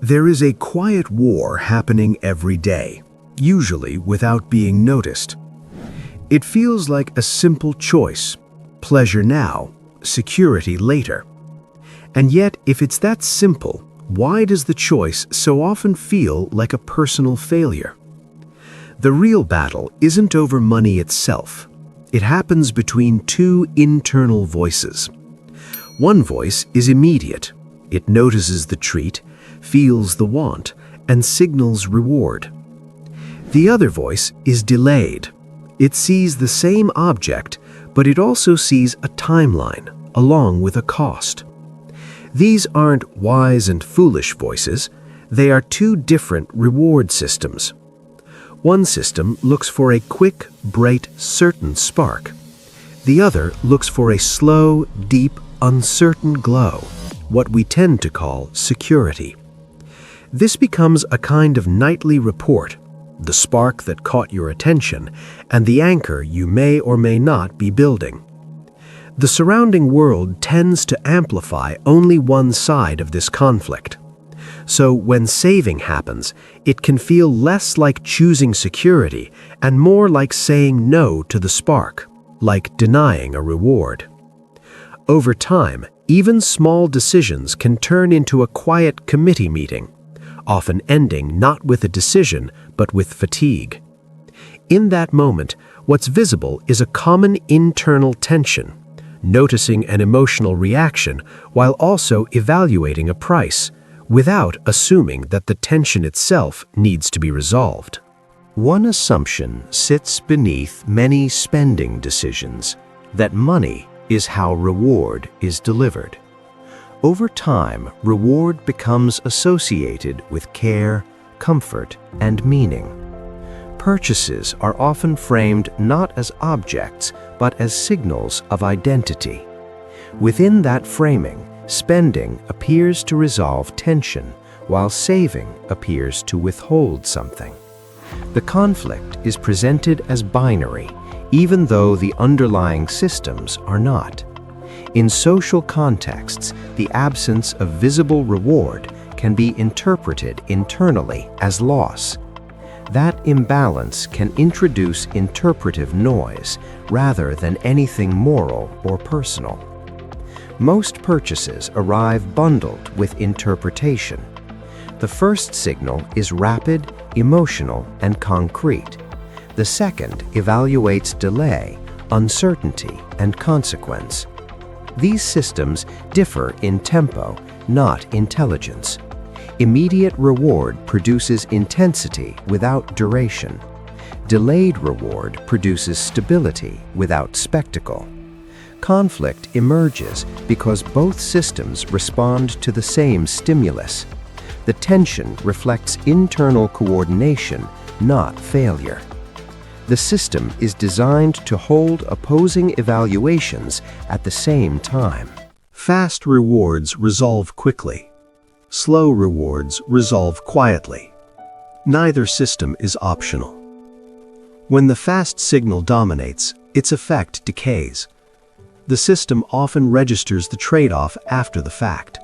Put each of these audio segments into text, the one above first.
There is a quiet war happening every day, usually without being noticed. It feels like a simple choice: pleasure now, security later. And yet, if it's that simple, why does the choice so often feel like a personal failure? The real battle isn't over money itself. It happens between two internal voices. One voice is immediate. It notices the treat, feels the want, and signals reward. The other voice is delayed. It sees the same object, but it also sees a timeline, along with a cost. These aren't wise and foolish voices. They are two different reward systems. One system looks for a quick, bright, certain spark. The other looks for a slow, deep, uncertain glow, what we tend to call security. This becomes a kind of nightly report, the spark that caught your attention and the anchor you may or may not be building. The surrounding world tends to amplify only one side of this conflict. So when saving happens, it can feel less like choosing security and more like saying no to the spark, like denying a reward. Over time, even small decisions can turn into a quiet committee meeting, often ending not with a decision, but with fatigue. In that moment, what's visible is a common internal tension, noticing an emotional reaction while also evaluating a price, without assuming that the tension itself needs to be resolved. One assumption sits beneath many spending decisions: that money is how reward is delivered. Over time, reward becomes associated with care, comfort, and meaning. Purchases are often framed not as objects, but as signals of identity. Within that framing, spending appears to resolve tension, while saving appears to withhold something. The conflict is presented as binary, even though the underlying systems are not. In social contexts, the absence of visible reward can be interpreted internally as loss. That imbalance can introduce interpretive noise rather than anything moral or personal. Most purchases arrive bundled with interpretation. The first signal is rapid, emotional, and concrete. The second evaluates delay, uncertainty, and consequence. These systems differ in tempo, not intelligence. Immediate reward produces intensity without duration. Delayed reward produces stability without spectacle. Conflict emerges because both systems respond to the same stimulus. The tension reflects internal coordination, not failure. The system is designed to hold opposing evaluations at the same time. Fast rewards resolve quickly. Slow rewards resolve quietly. Neither system is optional. When the fast signal dominates, its effect decays. The system often registers the trade-off after the fact.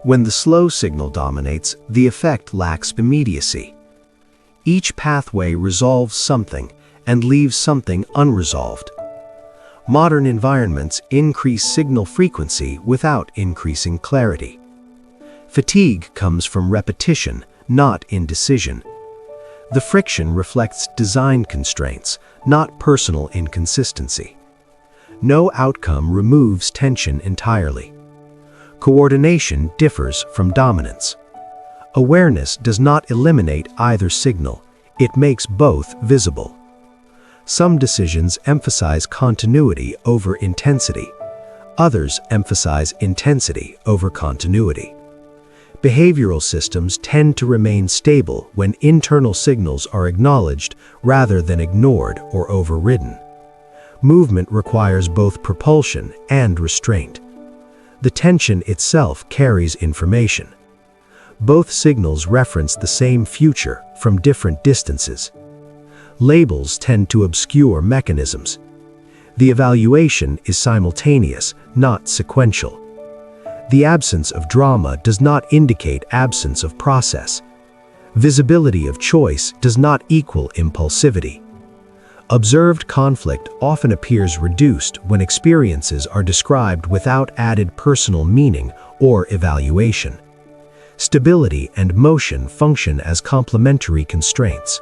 When the slow signal dominates, the effect lacks immediacy. Each pathway resolves something and leaves something unresolved. Modern environments increase signal frequency without increasing clarity. Fatigue comes from repetition, not indecision. The friction reflects design constraints, not personal inconsistency. No outcome removes tension entirely. Coordination differs from dominance. Awareness does not eliminate either signal, it makes both visible. Some decisions emphasize continuity over intensity. Others emphasize intensity over continuity. Behavioral systems tend to remain stable when internal signals are acknowledged rather than ignored or overridden. Movement requires both propulsion and restraint. The tension itself carries information. Both signals reference the same future from different distances. Labels tend to obscure mechanisms. The evaluation is simultaneous, not sequential. The absence of drama does not indicate absence of process. Visibility of choice does not equal impulsivity. Observed conflict often appears reduced when experiences are described without added personal meaning or evaluation. Stability and motion function as complementary constraints.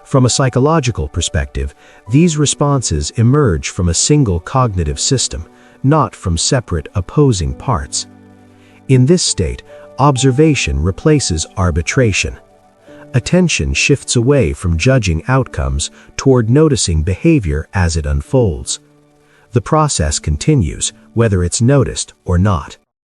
From a psychological perspective, these responses emerge from a single cognitive system, not from separate opposing parts. In this state, observation replaces arbitration. Attention shifts away from judging outcomes toward noticing behavior as it unfolds. The process continues, whether it's noticed or not.